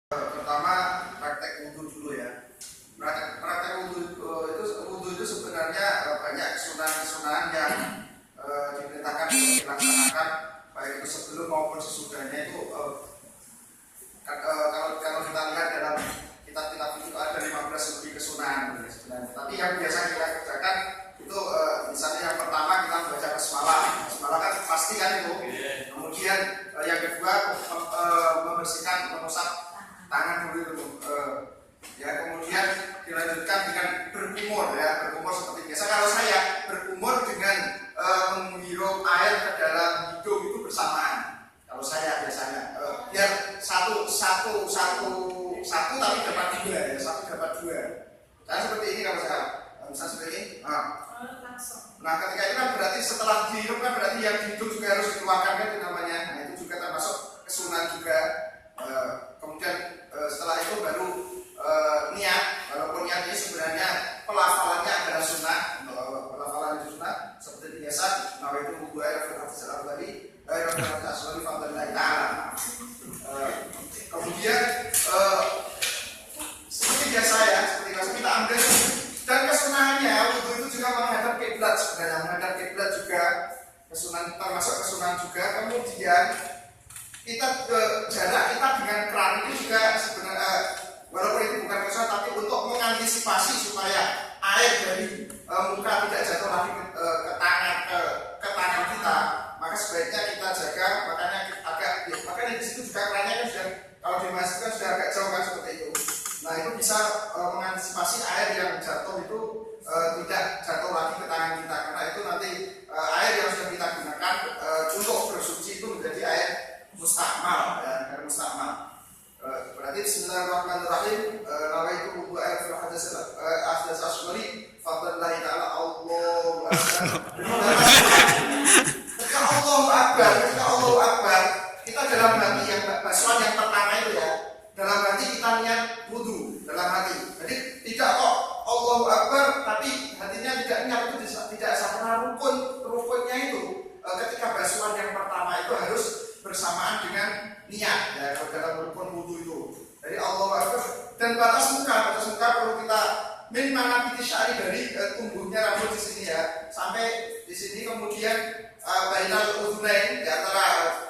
Pertama praktek wudhu dulu ya. Praktek wudhu itu sebenarnya banyak kesunahan-kesunahan yang diperintahkan untuk dilaksanakan baik itu sebelum maupun sesudahnya itu. Kalau kita lihat dalam kitab-kitab itu ada 15 lebih kesunahan sebenarnya. Tapi yang biasa kita kerjakan itu misalnya yang pertama kita membaca basmalah. Basmalah kan pasti kan itu. Kemudian yang kedua membersihkan, mengusap tangan dulu itu. Ya, kemudian dilanjutkan dengan berkumur ya, berkumur seperti biasa. Kalau saya berkumur dengan menghirup air ke dalam hidung itu bersamaan. Kalau saya biasanya biar satu tapi dapat dua ya, satu dapat dua. Dan seperti ini kalau saya misalnya seperti ini. Nah, ketika itu kan berarti setelah dihirup kan berarti yang di hidung juga harus dikeluarkan kan itu namanya. Nah, itu juga termasuk kesunahan juga. Kemudian setelah itu baru niat, walaupun niat ini sebenarnya pelafalannya adalah sunnah. Pelafalan itu sunnah seperti biasa. Nah, itu buku ayat al-Fatihah tadi. Kemudian seperti biasa ya, seperti biasa kita ambil dan kesunahannya wudhu itu juga menghadap kiblat sebenarnya, menghadap kiblat juga kesunahan, termasuk kesunahan juga. Kemudian kita jarak kita dengan keran itu juga sebenarnya walaupun itu bukan kesunahan tapi untuk mengantisipasi supaya air dari muka tidak jatuh lagi ke tangan kita, maka sebaiknya kita jaga. Makanya di situ juga kerannya kan sudah, kalau dimasukkan sudah agak jauh kan seperti itu. Nah, itu bisa mengantisipasi air yang jatuh itu tidak jatuh lagi ke tangan kita, karena itu nanti air yang sudah kita gunakan untuk bersuci itu menjadi air mustakmal ya, air mustakmal. Berarti bismillahirrahmanirrahim. Nawaitu wudu air fil hadas asghari fadlillahi ta'ala Allahu akbar. Ketika Allahu akbar, kita dalam hati yang basuhan yang pertama itu ya, dalam hati kita niat wudu dalam hati. Jadi tidak kok Allahu akbar tapi hatinya tidak niat, itu tidak sempurna. Rukunnya itu ketika basuhan yang pertama itu harus bersamaan dengan niat ya, dalam rukun wudu itu. Jadi Allahu akbar. Dan batas muka perlu kita mana titik syari dari tumbuhnya rambut di sini ya, sampai di sini, kemudian bainal udhunain di antara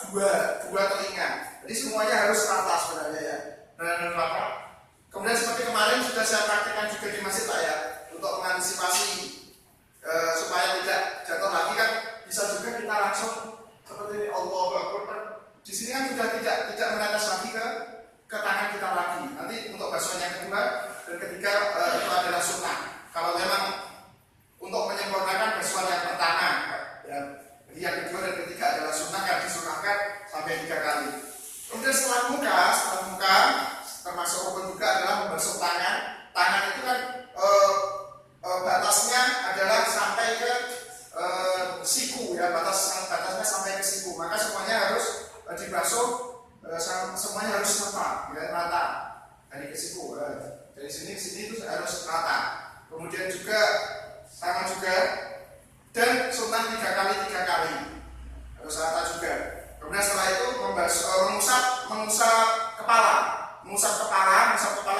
dua telinga. Jadi semuanya harus rata sebenarnya ya. Dan rata. Kemudian seperti kemarin sudah saya praktekkan juga di masjid Pak ya, untuk mengantisipasi supaya tidak jatuh lagi kan bisa juga kita langsung seperti ini Allahu akbar. Di sini kan sudah tidak menetes lagi ke tangan kita lagi. Nanti untuk basuhan yang kedua dan ketiga itu adalah sunnah. Kalau memang untuk menyempurnakan basuhan yang pertama ya, jadi yang kedua dan ketiga adalah sunnah yang disunahkan sampai 3 kali. Kemudian setelah muka termasuk rukun juga adalah membasuh tangan. Tangan itu kan batasnya adalah sampai ke siku ya, batasnya sampai ke siku. Maka semuanya harus dibasuh, semuanya harus rata ya, rata dari ke siku. Dari sini ke sini itu harus rata. Kemudian juga sama juga, dan sunnah 3 kali harus rata juga. Kemudian setelah itu mengusap kepala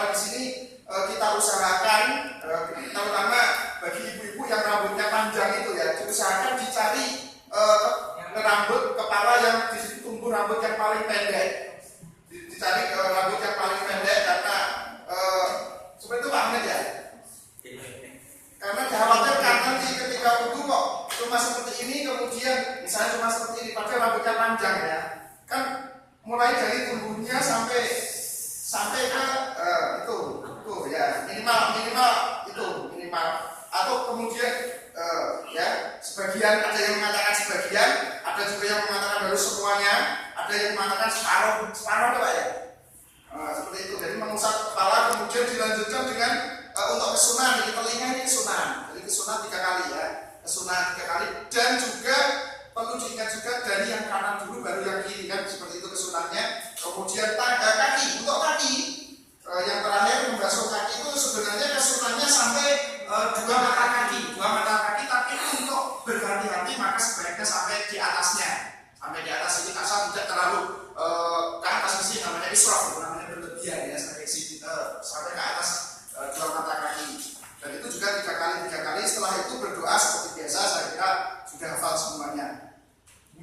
di sini kita usahakan, terutama bagi ibu-ibu yang rambutnya panjang itu ya, diusahakan dicari rambut kepala yang di situ tumbuh rambut yang paling pendek. Dicari rambut yang paling pendek karena seperti itu Pak Ahmed ya. Karena dikhawatirkan nanti ketika wudhu kok cuma seperti ini, kemudian misalnya cuma seperti ini padahal rambutnya panjang ya. Kan mulai dari tumbuhnya sampai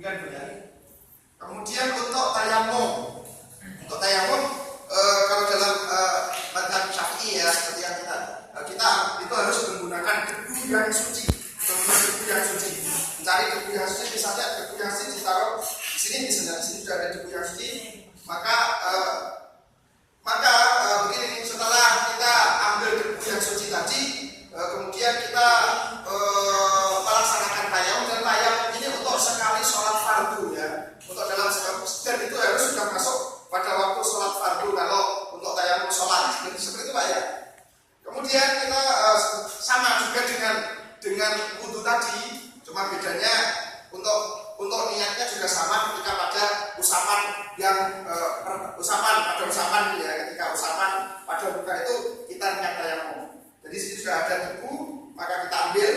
Kemudian untuk tayamum, kalau dalam mazhab Syafi'i ya, seperti yang kita itu harus menggunakan debu yang suci, mencari debu yang suci, misalnya debu yang suci ditaruh di sini, misalnya di sini sudah ada debu yang suci, maka begini, setelah kita ambil debu yang suci tadi, kemudian kita melaksanakan tayamum, dan tayamum ini untuk sekali sholat fardu ya, untuk dalam dan itu harus sudah masuk pada waktu sholat fardu kalau untuk tayamum sholat seperti itu Pak ya. Kemudian kita sama juga dengan wudu tadi, cuma bedanya untuk niatnya juga sama ketika pada usapan ya, ketika usapan pada buka itu kita niat tayamum. Jadi sini sudah ada debu, maka kita ambil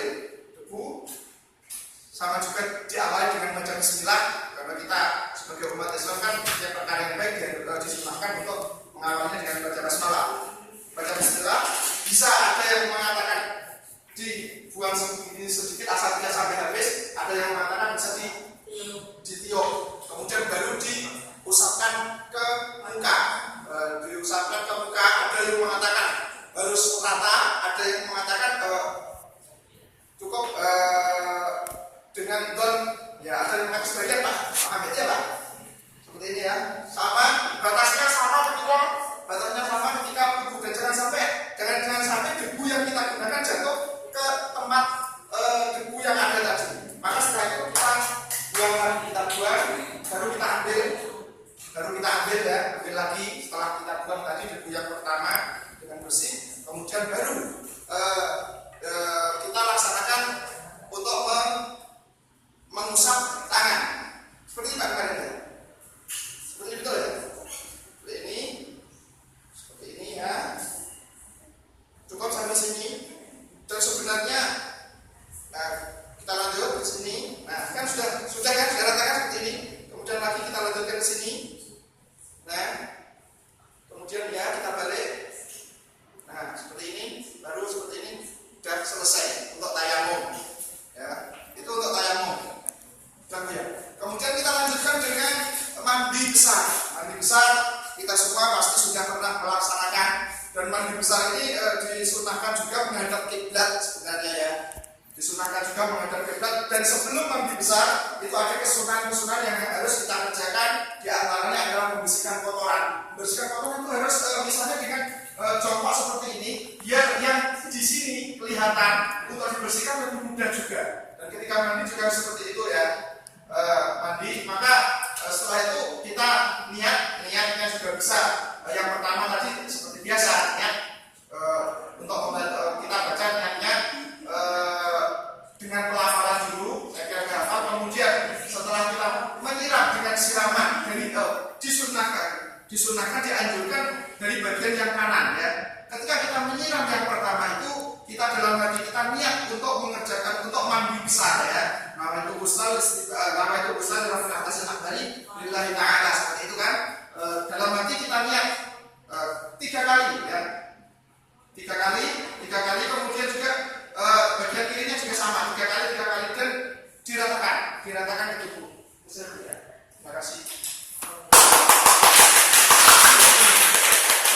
debu, sama juga diawali dengan baca bismillah, karena kita sebagai umat Islam kan setiap perkara yang baik disunahkan untuk mengawalinya dengan baca basmalah. Baca bismillah, bisa ada yang mengatakan dibuang sedikit asal tidak sampai habis, ada yang mengatakan bisa ditiup, kemudian baru diusapkan ke muka, ada yang mengatakan harus rata, ada yang mengatakan cukup dengan don ya, ada yang mengatakan sebagian Pak, ambil ya Pak, seperti ini ya, batasnya sama ketika buku, dan jangan sampai debu yang kita gunakan jatuh ke tempat debu yang ada tadi. Maka setelah itu kita buang, baru kita ambil ya, ambil lagi setelah kita buang tadi debu yang pertama dengan bersih, kemudian baru kita laksanakan untuk mengusap tangan seperti ini Pak kemarin ya, seperti itu ya, seperti ini ya, cukup sampai sini. Dan sebenarnya kita lanjut ke sini. Nah, kan sudah ratakan seperti ini. Kemudian lagi kita lanjutkan ke sini. Nah, kemudian ya kita balik. Nah, seperti ini, baru seperti ini sudah selesai untuk tayamum. Ya, itu untuk tayamum. Dan ya, kemudian kita lanjutkan dengan mandi besar. Mandi besar kita semua pasti sudah pernah melaksanakan, dan mandi besar ini disunahkan juga menghadap kiblat sebenarnya ya. Disunahkan juga menghadap kiblat, dan sebelum mandi besar itu ada kesunahan yang harus kita kerjakan. Di antaranya adalah membersihkan kotoran. Membersihkan kotoran itu harus misalnya dengan jongkok seperti ini, biar yang di sini kelihatan, untuk dibersihkan lebih mudah juga. Dan ketika mandi juga seperti itu ya, mandi, maka setelah itu kita niatnya juga bisa. Yang pertama tadi seperti biasa niat untuk kita baca niatnya dengan pelafalan dulu, saya kira hafal. Kemudian setelah kita menyiram dengan siraman dari disunahkan dianjurkan dari bagian yang kanan ya. Ketika kita menyiram yang pertama itu, kita dalam hati kita niat untuk mandi besar ya. Nama itu ghusl dalam atas akbari lillahi ta'ala.